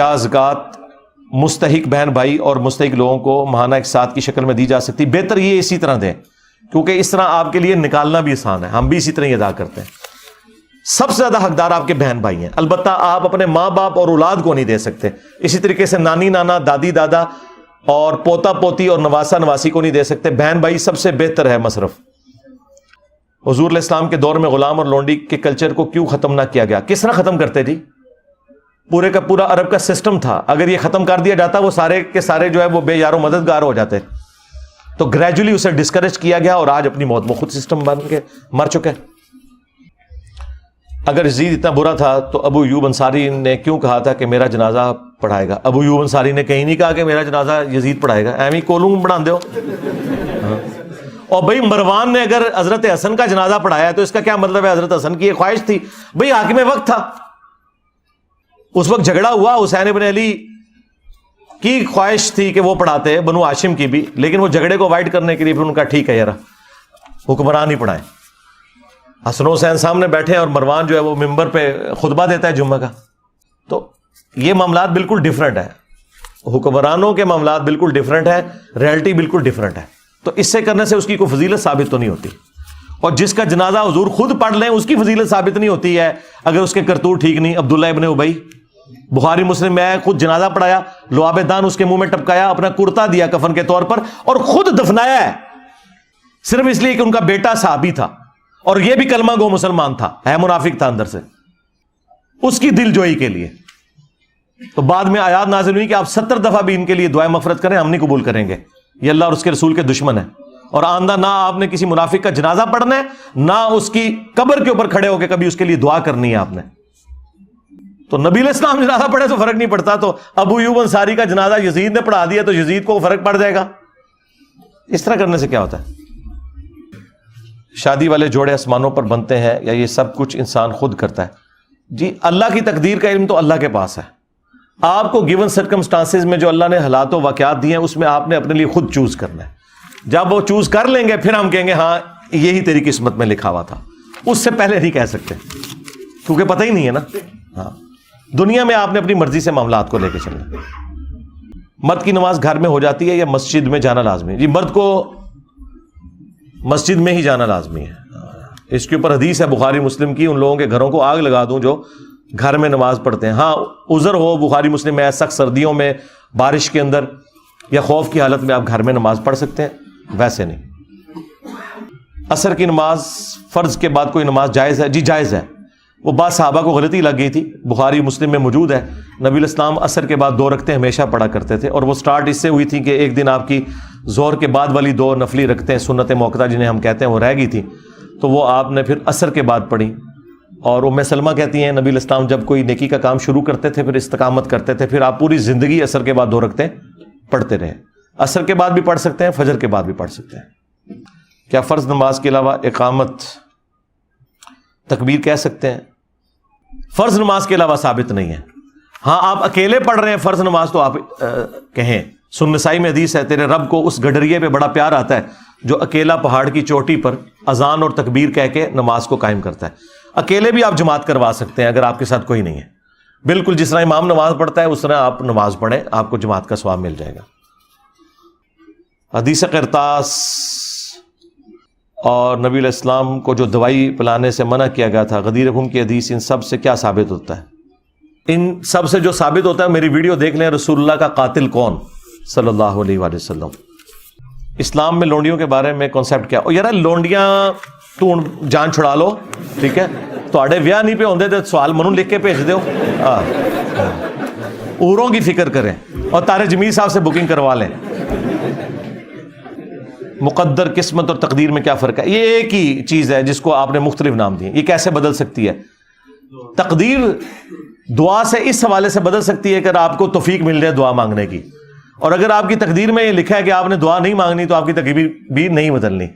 کیا زکوٰۃ مستحق بہن بھائی اور مستحق لوگوں کو ماہانہ ایک ساتھ کی شکل میں دی جا سکتی؟ بہتر یہ اسی طرح دیں، کیونکہ اس طرح آپ کے لیے نکالنا بھی آسان ہے، ہم بھی اسی طرح ہی ادا کرتے ہیں۔ سب سے زیادہ حقدار آپ کے بہن بھائی ہیں، البتہ آپ اپنے ماں باپ اور اولاد کو نہیں دے سکتے، اسی طریقے سے نانی نانا دادی دادا اور پوتا پوتی اور نواسا نواسی کو نہیں دے سکتے۔ بہن بھائی سب سے بہتر ہے مصرف۔ حضور علیہ السلام کے دور میں غلام اور لونڈی کے کلچر کو کیوں ختم نہ کیا گیا؟ کس طرح ختم کرتے جی؟ پورے کا پورا عرب کا سسٹم تھا، اگر یہ ختم کر دیا جاتا وہ سارے کے سارے جو ہے وہ بے یار و مددگار ہو جاتے، تو گریجولی اسے ڈسکریج کیا گیا اور آج اپنی موت میں خود سسٹم بن کے مر چکے۔ اگر یزید اتنا برا تھا تو ابو ایوب انصاری نے کیوں کہا تھا کہ میرا جنازہ پڑھائے گا؟ ابو ایوب انصاری نے کہیں نہیں کہا کہ میرا جنازہ یزید پڑھائے گا، ایویں کولوں بنا دو۔ اور بھائی مروان نے اگر حضرت حسن کا جنازہ پڑھایا تو اس کا کیا مطلب ہے؟ حضرت حسن کی یہ خواہش تھی، بھائی حاکم وقت تھا، اس وقت جھگڑا ہوا، حسین ابن علی کی خواہش تھی کہ وہ پڑھاتے، بنو ہاشم کی بھی، لیکن وہ جھگڑے کو اوائڈ کرنے کے لیے پھر ان کا ٹھیک ہے یار حکمران ہی پڑھائیں۔ حسن حسین سامنے بیٹھے اور مروان جو ہے وہ ممبر پہ خطبہ دیتا ہے جمعہ کا، تو یہ معاملات بالکل ڈیفرنٹ ہے، حکمرانوں کے معاملات بالکل ڈیفرنٹ ہے، ریئلٹی بالکل ڈیفرنٹ ہے، تو اس سے کرنے سے اس کی کوئی فضیلت ثابت تو نہیں ہوتی، اور جس کا جنازہ حضور خود پڑھ لیں اس کی فضیلت ثابت نہیں ہوتی ہے اگر اس کے کرتوت ٹھیک نہیں۔ عبداللہ ابن ابی بخاری مسلم میں خود جنازہ پڑھایا، لعاب دان اس کے منہ میں ٹپکایا، اپنا کرتا دیا کفن کے طور پر اور خود دفنایا ہے، صرف اس لیے کہ ان کا بیٹا صحابی تھا اور یہ بھی کلمہ گو مسلمان تھا، ہے منافق تھا اندر سے، اس کی دل جوئی کے لیے۔ تو بعد میں آیات نازل ہوئی کہ آپ 70 دفعہ بھی ان کے لیے دعائیں مغفرت کریں، ہم نہیں قبول کریں گے، یہ اللہ اور اس کے رسول کے دشمن ہیں۔ اور آندہ نہ آپ نے کسی منافق کا جنازہ پڑھنا ہے، نہ اس کی قبر کے اوپر کھڑے ہو کے کبھی اس کے لیے دعا کرنی ہے آپ نے۔ تو نبی علیہ السلام جنازہ پڑھے تو فرق نہیں پڑتا، تو ابو ایوب انصاری کا جنازہ یزید نے پڑھا دیا تو یزید کو فرق پڑ جائے گا؟ اس طرح کرنے سے کیا ہوتا ہے؟ شادی والے جوڑے آسمانوں پر بنتے ہیں یا یہ سب کچھ انسان خود کرتا ہے؟ جی اللہ کی تقدیر کا علم تو اللہ کے پاس ہے، آپ کو گیون سرکمسٹانسز میں جو اللہ نے حالات و واقعات دیے ہیں اس میں آپ نے اپنے لیے خود چوز کرنا ہے۔ جب وہ چوز کر لیں گے پھر ہم کہیں گے ہاں یہی تیری قسمت میں لکھا ہوا تھا، اس سے پہلے نہیں کہہ سکتے کیونکہ پتہ ہی نہیں ہے نا۔ ہاں دنیا میں آپ نے اپنی مرضی سے معاملات کو لے کے چلنا۔ مرد کی نماز گھر میں ہو جاتی ہے یا مسجد میں جانا لازمی ہے؟ جی مرد کو مسجد میں ہی جانا لازمی ہے، اس کے اوپر حدیث ہے بخاری مسلم کی، ان لوگوں کے گھروں کو آگ لگا دوں جو گھر میں نماز پڑھتے ہیں۔ ہاں عذر ہو، بخاری مسلم میں سخت سردیوں میں، بارش کے اندر یا خوف کی حالت میں آپ گھر میں نماز پڑھ سکتے ہیں، ویسے نہیں۔ عصر کی نماز فرض کے بعد کوئی نماز جائز ہے؟ جی جائز ہے، وہ بعض صحابہ کو غلطی لگ گئی تھی، بخاری مسلم میں موجود ہے، نبی علیہ السلام عصر کے بعد 2 رکعتیں ہمیشہ پڑھا کرتے تھے، اور وہ سٹارٹ اس سے ہوئی تھی کہ ایک دن آپ کی ظہر کے بعد والی 2 نفلی رکعتیں سنت موقتہ جنہیں ہم کہتے ہیں وہ رہ گئی تھی، تو وہ آپ نے پھر عصر کے بعد پڑھی۔ اور ام سلمہ کہتی ہیں نبی علیہ السلام جب کوئی نیکی کا کام شروع کرتے تھے پھر استقامت کرتے تھے، پھر آپ پوری زندگی عصر کے بعد 2 رکعتیں پڑھتے رہے۔ عصر کے بعد بھی پڑھ سکتے ہیں، فجر کے بعد بھی پڑھ سکتے ہیں۔ کیا فرض نماز کے علاوہ اقامت تکبیر کہہ سکتے ہیں؟ فرض نماز کے علاوہ ثابت نہیں ہے۔ ہاں آپ اکیلے پڑھ رہے ہیں فرض نماز تو آپ کہیں، سنن نسائی میں حدیث ہے تیرے رب کو اس گڈریے پہ بڑا پیار آتا ہے جو اکیلا پہاڑ کی چوٹی پر اذان اور تکبیر کہہ کے نماز کو قائم کرتا ہے۔ اکیلے بھی آپ جماعت کروا سکتے ہیں اگر آپ کے ساتھ کوئی نہیں ہے، بالکل جس طرح امام نماز پڑھتا ہے اس طرح آپ نماز پڑھیں، آپ کو جماعت کا ثواب مل جائے گا۔ حدیث قرطاس اور نبی علیہ السلام کو جو دوائی پلانے سے منع کیا گیا تھا، غدیر خون کی حدیث، ان سب سے کیا ثابت ہوتا ہے؟ ان سب سے جو ثابت ہوتا ہے، میری ویڈیو دیکھ لیں رسول اللہ کا قاتل کون صلی اللہ علیہ وآلہ وسلم۔ اسلام میں لونڈیوں کے بارے میں کانسیپٹ کیا؟ او یار لونڈیاں تو جان چھڑا لو، ٹھیک ہے، تواڈے ویاہ نہیں پہ ہوندے تے سوال منوں لکھ کے بھیج دیو، اوروں کی فکر کریں اور طارق جمیل صاحب سے بکنگ کروا لیں۔ مقدر، قسمت اور تقدیر میں کیا فرق ہے؟ یہ ایک ہی چیز ہے جس کو آپ نے مختلف نام دیے۔ یہ کیسے بدل سکتی ہے؟ تقدیر دعا سے اس حوالے سے بدل سکتی ہے کہ آپ کو توفیق مل جائے دعا مانگنے کی، اور اگر آپ کی تقدیر میں یہ لکھا ہے کہ آپ نے دعا نہیں مانگنی تو آپ کی تقدیر بھی نہیں بدلنی۔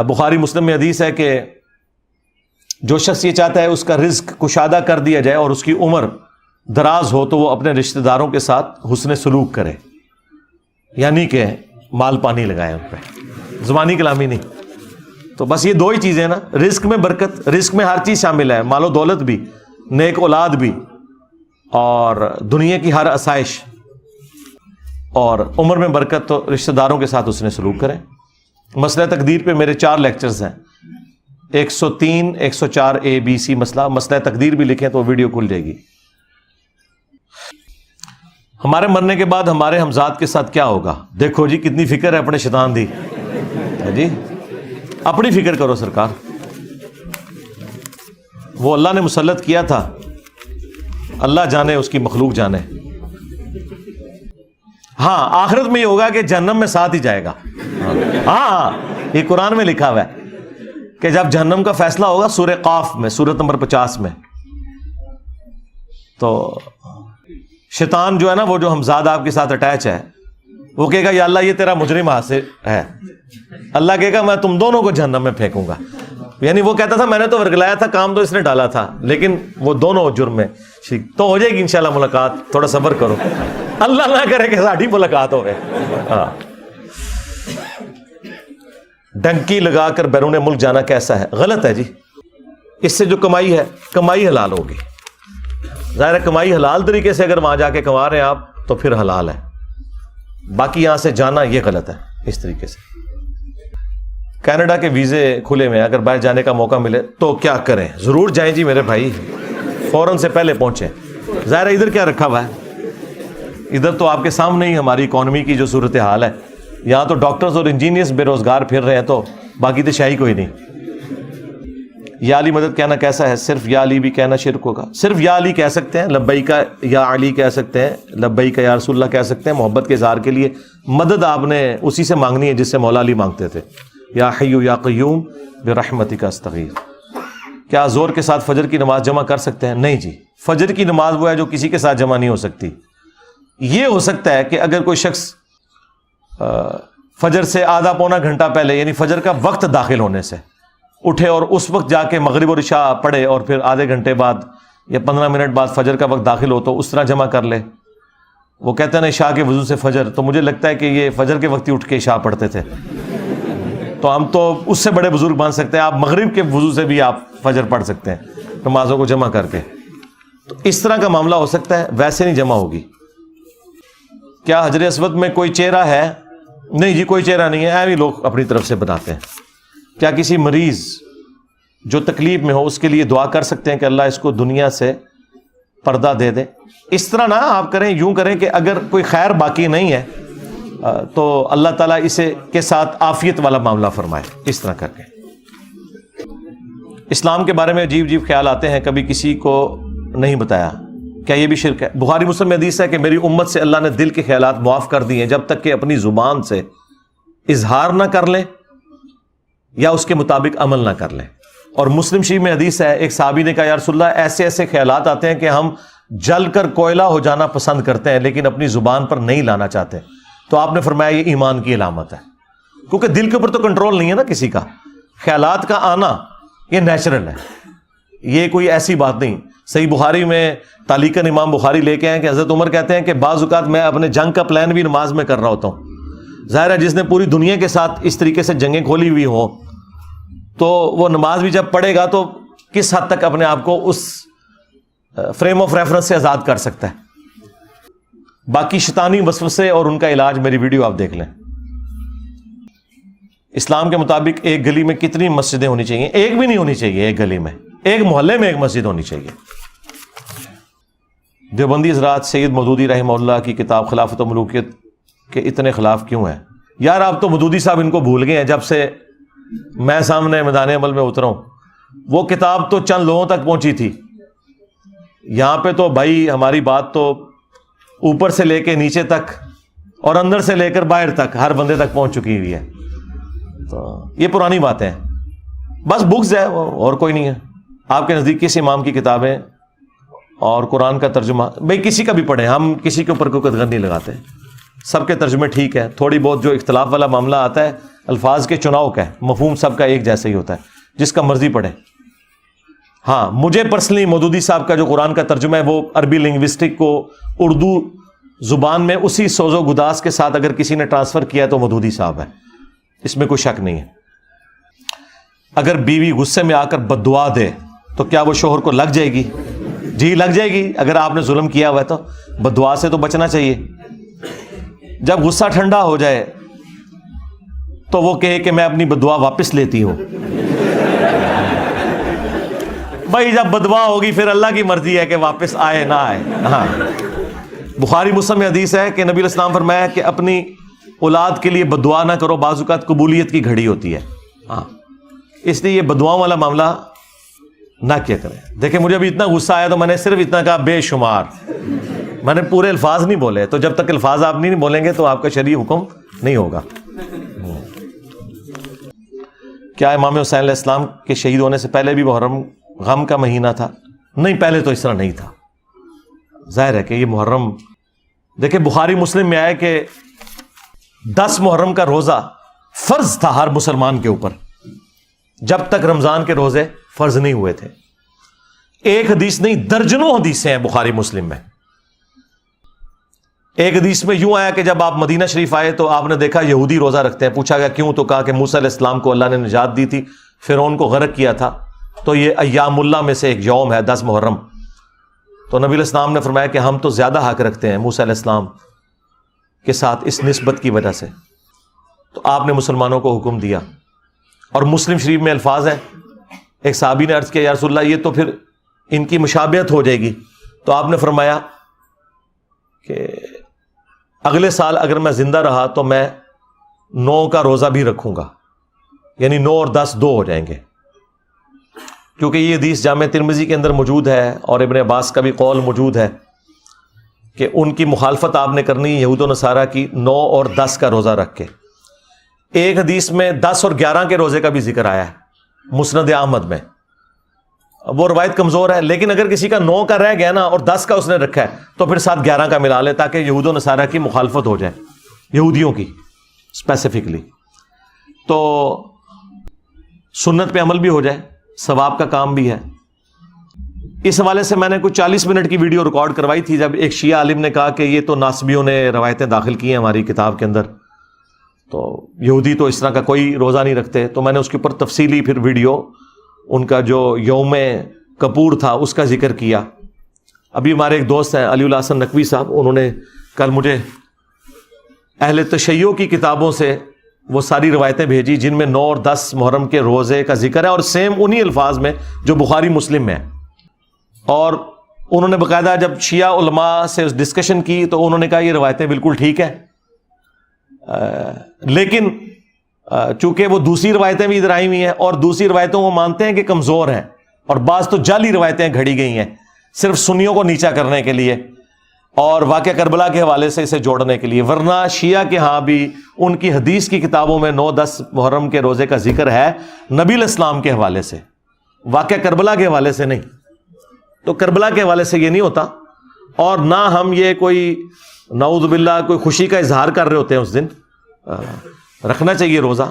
بخاری مسلم میں حدیث ہے کہ جو شخص یہ چاہتا ہے اس کا رزق کشادہ کر دیا جائے اور اس کی عمر دراز ہو تو وہ اپنے رشتہ داروں کے ساتھ حسن سلوک کرے، یعنی کہ مال پانی لگائے ان پہ، زبانی کلامی نہیں۔ تو بس یہ 2 ہی چیزیں نا، رزق میں برکت، رزق میں ہر چیز شامل ہے، مال و دولت بھی، نیک اولاد بھی، اور دنیا کی ہر آسائش اور عمر میں برکت تو رشتہ داروں کے ساتھ اس نے سلوک کریں. مسئلہ تقدیر پہ میرے 4 لیکچرز ہیں, 103 104 ABC مسئلہ تقدیر بھی لکھیں تو وہ ویڈیو کھل جائے گی. ہمارے مرنے کے بعد ہمارے ہمزاد کے ساتھ کیا ہوگا؟ دیکھو جی کتنی فکر ہے اپنے شیطان دی جی, اپنی فکر کرو سرکار. وہ اللہ نے مسلط کیا تھا, اللہ جانے اس کی مخلوق جانے. ہاں آخرت میں یہ ہوگا کہ جہنم میں ساتھ ہی جائے گا. ہاں یہ قرآن میں لکھا ہوا ہے کہ جب جہنم کا فیصلہ ہوگا سورہ قاف میں, سورۃ نمبر 50 میں, تو شیطان جو ہے نا, وہ جو ہمزاد آپ کے ساتھ اٹیچ ہے, وہ کہے گا یا اللہ یہ تیرا مجرم حاصل ہے. اللہ کہے گا میں تم دونوں کو جہنم میں پھینکوں گا. یعنی وہ کہتا تھا میں نے تو ورگلایا تھا, کام تو اس نے ڈالا تھا, لیکن وہ دونوں جرم میں تو ہو جائے گی انشاءاللہ ملاقات. تھوڑا صبر کرو, اللہ نہ کرے کہ ساڑھی ملاقات ہوئے. ہاں ڈنکی لگا کر بیرون ملک جانا کیسا ہے؟ غلط ہے جی. اس سے جو کمائی ہے, کمائی حلال ہوگی. ظاہر ہے کمائی حلال طریقے سے اگر وہاں جا کے کما رہے ہیں آپ تو پھر حلال ہے. باقی یہاں سے جانا یہ غلط ہے اس طریقے سے. کینیڈا کے ویزے کھلے میں, اگر باہر جانے کا موقع ملے تو کیا کریں؟ ضرور جائیں جی میرے بھائی, فوراً سے پہلے پہنچیں. ظاہر ہے ادھر کیا رکھا ہوا ہے, ادھر تو آپ کے سامنے ہی ہماری اکانومی کی جو صورتحال ہے. یہاں تو ڈاکٹرز اور انجینئرز بے روزگار پھر رہے ہیں, تو باقی تو شاہی کوئی نہیں. یا علی مدد کہنا کیسا ہے؟ صرف یا علی بھی کہنا شرک ہوگا. صرف یا علی کہہ سکتے ہیں, لبیک یا علی کہہ سکتے ہیں, لبیک یا رسول اللہ کہہ سکتے ہیں محبت کے اظہار کے لیے. مدد آپ نے اسی سے مانگنی ہے جس سے مولا علی مانگتے تھے, یا حی یا قیوم برحمتک استغیث. کیا زور کے ساتھ فجر کی نماز جمع کر سکتے ہیں؟ نہیں جی, فجر کی نماز وہ ہے جو کسی کے ساتھ جمع نہیں ہو سکتی. یہ ہو سکتا ہے کہ اگر کوئی شخص فجر سے آدھا پونا گھنٹہ پہلے, یعنی فجر کا وقت داخل ہونے سے اٹھے اور اس وقت جا کے مغرب اور عشاء پڑھے, اور پھر آدھے گھنٹے بعد یا 15 منٹ بعد فجر کا وقت داخل ہو تو اس طرح جمع کر لے. وہ کہتے ہیں نا عشاء کے وضو سے فجر, تو مجھے لگتا ہے کہ یہ فجر کے وقت ہی اٹھ کے عشاء پڑھتے تھے, تو ہم تو اس سے بڑے بزرگ بن سکتے ہیں. آپ مغرب کے وضو سے بھی آپ فجر پڑھ سکتے ہیں نمازوں کو جمع کر کے. تو اس طرح کا معاملہ ہو سکتا ہے, ویسے نہیں جمع ہوگی. کیا حجر اسود میں کوئی چہرہ ہے؟ نہیں جی, کوئی چہرہ نہیں ہے, ایویں لوگ اپنی طرف سے بناتے ہیں. کیا کسی مریض جو تکلیف میں ہو اس کے لیے دعا کر سکتے ہیں کہ اللہ اس کو دنیا سے پردہ دے دے؟ اس طرح نہ آپ کریں, یوں کریں کہ اگر کوئی خیر باقی نہیں ہے تو اللہ تعالیٰ اسے کے ساتھ عافیت والا معاملہ فرمائے, اس طرح کر کے. اسلام کے بارے میں عجیب عجیب خیال آتے ہیں, کبھی کسی کو نہیں بتایا, کیا یہ بھی شرک ہے؟ بخاری مسلم میں حدیث ہے کہ میری امت سے اللہ نے دل کے خیالات معاف کر دیے جب تک کہ اپنی زبان سے اظہار نہ کر لیں یا اس کے مطابق عمل نہ کر لیں. اور مسلم شریف میں حدیث ہے, ایک صحابی نے کہا یا رسول اللہ ایسے ایسے خیالات آتے ہیں کہ ہم جل کر کوئلہ ہو جانا پسند کرتے ہیں لیکن اپنی زبان پر نہیں لانا چاہتے. تو آپ نے فرمایا یہ ایمان کی علامت ہے, کیونکہ دل کے اوپر تو کنٹرول نہیں ہے نا کسی کا. خیالات کا آنا یہ نیچرل ہے, یہ کوئی ایسی بات نہیں. صحیح بخاری میں تعلیقاً امام بخاری لے کے آئے کہ حضرت عمر کہتے ہیں کہ بعض اوقات میں اپنے جنگ کا پلان بھی نماز میں کر رہا ہوتا ہوں. ظاہر ہے جس نے پوری دنیا کے ساتھ اس طریقے سے جنگیں کھولی ہوئی ہو تو وہ نماز بھی جب پڑھے گا تو کس حد تک اپنے آپ کو اس فریم آف ریفرنس سے آزاد کر سکتا ہے. باقی شیطانی وسوسے اور ان کا علاج میری ویڈیو آپ دیکھ لیں. اسلام کے مطابق ایک گلی میں کتنی مسجدیں ہونی چاہیے؟ ایک بھی نہیں ہونی چاہیے. ایک گلی میں, ایک محلے میں ایک مسجد ہونی چاہیے. دیوبندی حضرات سید مودودی رحمہ اللہ کی کتاب خلافت و ملوکیت کے اتنے خلاف کیوں ہیں؟ یار آپ تو مودودی صاحب ان کو بھول گئے ہیں جب سے میں سامنے میدان عمل میں اترا ہوں. وہ کتاب تو چند لوگوں تک پہنچی تھی, یہاں پہ تو بھائی ہماری بات تو اوپر سے لے کے نیچے تک اور اندر سے لے کر باہر تک ہر بندے تک پہنچ چکی ہوئی ہے. تو یہ پرانی باتیں ہیں, بس بکس ہے اور کوئی نہیں ہے. آپ کے نزدیک کس امام کی کتابیں اور قرآن کا ترجمہ, بھائی کسی کا بھی پڑھیں, ہم کسی کے اوپر کوئی قدغن نہیں لگاتے, سب کے ترجمے ٹھیک ہے. تھوڑی بہت جو اختلاف والا معاملہ آتا ہے الفاظ کے چناؤ کا ہے, مفہوم سب کا ایک جیسا ہی ہوتا ہے, جس کا مرضی پڑھیں. ہاں مجھے پرسنلی مودودی صاحب کا جو قرآن کا ترجمہ ہے وہ عربی لنگوسٹک کو اردو زبان میں اسی سوز و گداز کے ساتھ اگر کسی نے ٹرانسفر کیا ہے تو مودودی صاحب ہے, اس میں کوئی شک نہیں ہے. اگر بیوی غصے میں آ کر بد دعا دے تو کیا وہ شوہر کو لگ جائے گی؟ جی لگ جائے گی اگر آپ نے ظلم کیا ہوا ہے تو. بد دعا سے تو بچنا چاہیے. جب غصہ ٹھنڈا ہو جائے تو وہ کہے کہ میں اپنی بد دعا واپس لیتی ہوں. بھائی جب بد دعا ہوگی پھر اللہ کی مرضی ہے کہ واپس آئے نہ آئے. ہاں بخاری مسلم میں حدیث ہے کہ نبی علیہ السلام فرمایا کہ اپنی اولاد کے لیے بد دعا نہ کرو, بعض اوقات قبولیت کی گھڑی ہوتی ہے. ہاں اس لیے یہ بد دعاؤں والا معاملہ نہ کیا کریں. دیکھیں مجھے ابھی اتنا غصہ آیا تو میں نے صرف اتنا کہا بے شمار, میں نے پورے الفاظ نہیں بولے. تو جب تک الفاظ آپ نہیں بولیں گے تو آپ کا شرعی حکم نہیں ہوگا. کیا امام حسین علیہ السلام کے شہید ہونے سے پہلے بھی محرم غم کا مہینہ تھا؟ نہیں, پہلے تو اس طرح نہیں تھا. ظاہر ہے کہ یہ محرم, دیکھیں بخاری مسلم میں آیا کہ 10 محرم کا روزہ فرض تھا ہر مسلمان کے اوپر جب تک رمضان کے روزے فرض نہیں ہوئے تھے. ایک حدیث نہیں, درجنوں حدیثیں ہیں بخاری مسلم میں. ایک حدیث میں یوں آیا کہ جب آپ مدینہ شریف آئے تو آپ نے دیکھا یہودی روزہ رکھتے ہیں. پوچھا گیا کیوں؟ تو کہا کہ موسیٰ علیہ السلام کو اللہ نے نجات دی تھی, فرعون کو غرق کیا تھا, تو یہ ایام اللہ میں سے ایک یوم ہے 10 محرم. تو نبی علیہ السلام نے فرمایا کہ ہم تو زیادہ حق رکھتے ہیں موسیٰ علیہ السلام کے ساتھ اس نسبت کی وجہ سے. تو آپ نے مسلمانوں کو حکم دیا. اور مسلم شریف میں الفاظ ہیں, ایک صحابی نے عرض کیا یا رسول اللہ یہ تو پھر ان کی مشابہت ہو جائے گی. تو آپ نے فرمایا کہ اگلے سال اگر میں زندہ رہا تو میں 9 کا روزہ بھی رکھوں گا, یعنی 9 اور 10 2 ہو جائیں گے. کیونکہ یہ حدیث جامع ترمذی کے اندر موجود ہے اور ابن عباس کا بھی قول موجود ہے کہ ان کی مخالفت آپ نے کرنی یہود و نصارہ کی 9 اور 10 کا روزہ رکھ کے. ایک حدیث میں 10 اور 11 کے روزے کا بھی ذکر آیا ہے مسند احمد میں. وہ روایت کمزور ہے, لیکن اگر کسی کا 9 کا رہ گیا نا اور 10 کا اس نے رکھا ہے تو پھر ساتھ 11 کا ملا لے تاکہ یہود و نصارہ کی مخالفت ہو جائے, یہودیوں کی اسپیسیفکلی. تو سنت پہ عمل بھی ہو جائے, ثواب کا کام بھی ہے. اس حوالے سے میں نے کوئی 40 منٹ کی ویڈیو ریکارڈ کروائی تھی جب ایک شیعہ عالم نے کہا کہ یہ تو ناصبیوں نے روایتیں داخل کی ہیں ہماری کتاب کے اندر, تو یہودی تو اس طرح کا کوئی روزہ نہیں رکھتے. تو میں نے اس کے اوپر تفصیلی پھر ویڈیو ان کا جو یوم کپور تھا اس کا ذکر کیا. ابھی ہمارے ایک دوست ہیں علی الحسن نقوی صاحب, انہوں نے کل مجھے اہل تشیع کی کتابوں سے وہ ساری روایتیں بھیجی جن میں 9 اور 10 محرم کے روزے کا ذکر ہے اور سیم انہی الفاظ میں جو بخاری مسلم میں ہے. اور انہوں نے باقاعدہ جب شیعہ علماء سے ڈسکشن کی تو انہوں نے کہا یہ روایتیں بالکل ٹھیک ہیں, لیکن چونکہ وہ دوسری روایتیں بھی ادھر آئی ہوئی ہیں اور دوسری روایتوں کو مانتے ہیں کہ کمزور ہیں, اور بعض تو جعلی روایتیں گھڑی گئی ہیں صرف سنیوں کو نیچا کرنے کے لیے اور واقعہ کربلا کے حوالے سے اسے جوڑنے کے لیے. ورنہ شیعہ کے ہاں بھی ان کی حدیث کی کتابوں میں 9-10 محرم کے روزے کا ذکر ہے نبی علیہ السلام کے حوالے سے, واقعہ کربلا کے حوالے سے نہیں. تو کربلا کے حوالے سے یہ نہیں ہوتا, اور نہ ہم یہ کوئی نعوذ باللہ کوئی خوشی کا اظہار کر رہے ہوتے ہیں اس دن. رکھنا چاہیے روزہ.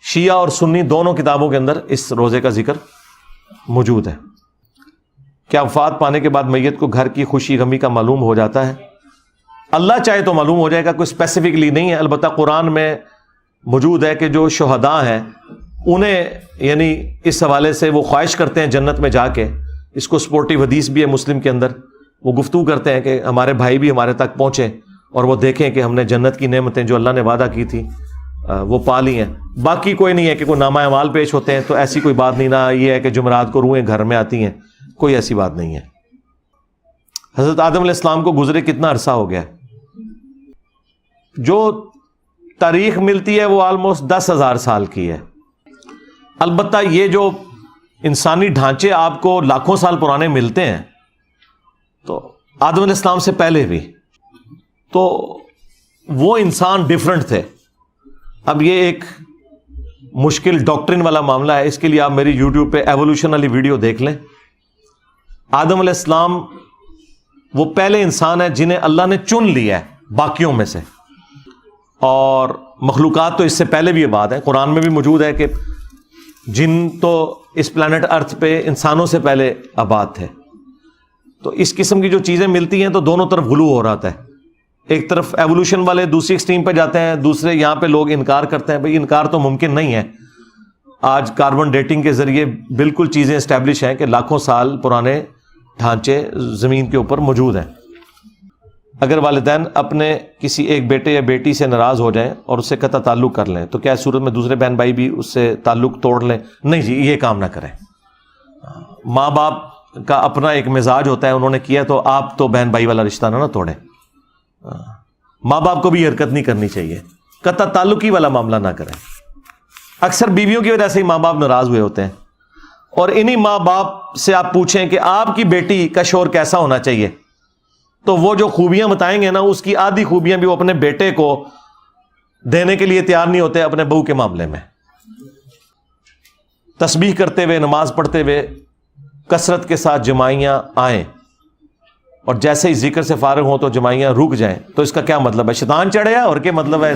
شیعہ اور سنی دونوں کتابوں کے اندر اس روزے کا ذکر موجود ہے. کیا وفات پانے کے بعد میت کو گھر کی خوشی غمی کا معلوم ہو جاتا ہے؟ اللہ چاہے تو معلوم ہو جائے گا, کوئی اسپیسیفکلی نہیں ہے. البتہ قرآن میں موجود ہے کہ جو شہداء ہیں انہیں یعنی اس حوالے سے وہ خواہش کرتے ہیں جنت میں جا کے. اس کو سپورٹیو حدیث بھی ہے مسلم کے اندر, وہ گفتگو کرتے ہیں کہ ہمارے بھائی بھی ہمارے تک پہنچے اور وہ دیکھیں کہ ہم نے جنت کی نعمتیں جو اللہ نے وعدہ کی تھی وہ پا لی ہیں. باقی کوئی نہیں ہے کہ کوئی نامہ اعمال پیش ہوتے ہیں, تو ایسی کوئی بات نہیں. نہ یہ ہے کہ جمعرات کو روحیں گھر میں آتی ہیں, کوئی ایسی بات نہیں ہے. حضرت آدم علیہ السلام کو گزرے کتنا عرصہ ہو گیا؟ جو تاریخ ملتی ہے وہ آلموسٹ 10,000 سال کی ہے. البتہ یہ جو انسانی ڈھانچے آپ کو لاکھوں سال پرانے ملتے ہیں تو آدم علیہ السلام سے پہلے بھی تو وہ انسان ڈیفرنٹ تھے. اب یہ ایک مشکل ڈاکٹرن والا معاملہ ہے, اس کے لیے آپ میری یوٹیوب پہ ایوولوشن والی ویڈیو دیکھ لیں. آدم علیہ السلام وہ پہلے انسان ہیں جنہیں اللہ نے چن لیا ہے باقیوں میں سے, اور مخلوقات تو اس سے پہلے بھی یہ بات ہے, قرآن میں بھی موجود ہے کہ جن تو اس پلانٹ ارتھ پہ انسانوں سے پہلے آباد تھے. تو اس قسم کی جو چیزیں ملتی ہیں تو دونوں طرف غلو ہو رہا ہے. ایک طرف ایوولوشن والے دوسری ایکسٹریم پہ جاتے ہیں, دوسرے یہاں پہ لوگ انکار کرتے ہیں. بھئی انکار تو ممکن نہیں ہے, آج کاربن ڈیٹنگ کے ذریعے بالکل چیزیں اسٹیبلش ہیں کہ لاکھوں سال پرانے ڈھانچے زمین کے اوپر موجود ہیں. اگر والدین اپنے کسی ایک بیٹے یا بیٹی سے ناراض ہو جائیں اور اس سے قطع تعلق کر لیں تو کیا اس صورت میں دوسرے بہن بھائی بھی اس سے تعلق توڑ لیں؟ نہیں جی، یہ کام نہ کریں. ماں باپ کا اپنا ایک مزاج ہوتا ہے، انہوں نے کیا تو آپ تو بہن بھائی والا رشتہ نہ توڑیں. ماں باپ کو بھی یہ حرکت نہیں کرنی چاہیے، قطع تعلقی والا معاملہ نہ کریں. اکثر بیویوں کی وجہ سے ہی ماں باپ ناراض ہوئے ہوتے ہیں، اور انہی ماں باپ سے آپ پوچھیں کہ آپ کی بیٹی کا شوہر کیسا ہونا چاہیے، تو وہ جو خوبیاں بتائیں گے نا، اس کی آدھی خوبیاں بھی وہ اپنے بیٹے کو دینے کے لیے تیار نہیں ہوتے اپنے بہو کے معاملے میں. تسبیح کرتے ہوئے، نماز پڑھتے ہوئے کثرت کے ساتھ جمائیاں آئیں، اور جیسے ہی ذکر سے فارغ ہوں تو جمائیاں رک جائیں، تو اس کا کیا مطلب ہے؟ شیطان چڑھے اور کیا مطلب ہے؟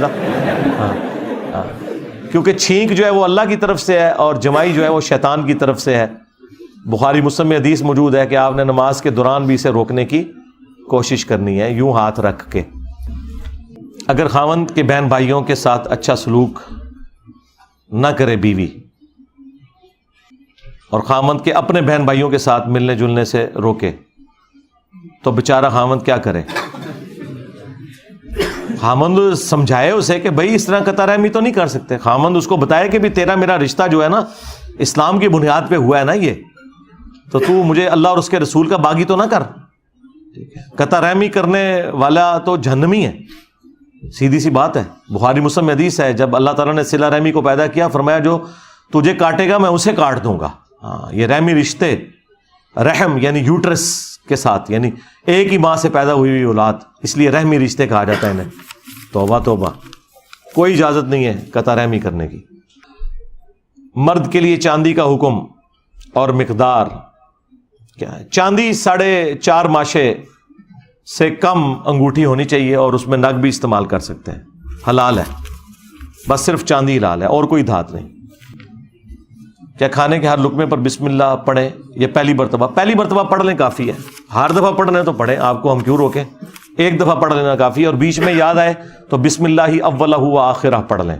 کیونکہ چھینک جو ہے وہ اللہ کی طرف سے ہے اور جمائی جو ہے وہ شیطان کی طرف سے ہے. بخاری مسلم میں حدیث موجود ہے کہ آپ نے نماز کے دوران بھی اسے روکنے کی کوشش کرنی ہے، یوں ہاتھ رکھ کے. اگر خاوند کے بہن بھائیوں کے ساتھ اچھا سلوک نہ کرے بیوی، اور خاوند کے اپنے بہن بھائیوں کے ساتھ ملنے جلنے سے روکے، تو بیچارہ خاوند کیا کرے؟ خاوند سمجھائے اسے کہ بھائی اس طرح قطع رحمی تو نہیں کر سکتے. خاوند اس کو بتائے کہ بھی تیرا میرا رشتہ جو ہے نا اسلام کی بنیاد پہ ہوا ہے نا، یہ تو مجھے اللہ اور اس کے رسول کا باغی تو نہ کر. قطع رحمی کرنے والا تو جہنمی ہے، سیدھی سی بات ہے. بخاری مسلم میں حدیث ہے، جب اللہ تعالیٰ نے صلہ رحمی کو پیدا کیا، فرمایا جو تجھے کاٹے گا میں اسے کاٹ دوں گا. یہ رحمی رشتے، رحم یعنی یوٹرس کے ساتھ، یعنی ایک ہی ماں سے پیدا ہوئی اولاد، اس لیے رحمی رشتے کہا جاتا ہے انہیں. توبہ توبہ، کوئی اجازت نہیں ہے قطع رحمی کرنے کی. مرد کے لیے چاندی کا حکم اور مقدار کیا ہے؟ چاندی 4.5 ماشے سے کم انگوٹھی ہونی چاہیے، اور اس میں نگ بھی استعمال کر سکتے ہیں، حلال ہے. بس صرف چاندی حلال ہے اور کوئی دھات نہیں. کیا کھانے کے ہر لقمے پر بسم اللہ پڑھیں؟ یہ پہلی مرتبہ پڑھ لیں کافی ہے. ہر دفعہ پڑھنا ہے تو پڑھیں، آپ کو ہم کیوں روکیں؟ ایک دفعہ پڑھ لینا کافی ہے، اور بیچ میں یاد آئے تو بسم اللہ ہی اولہ و آخرہ پڑھ لیں.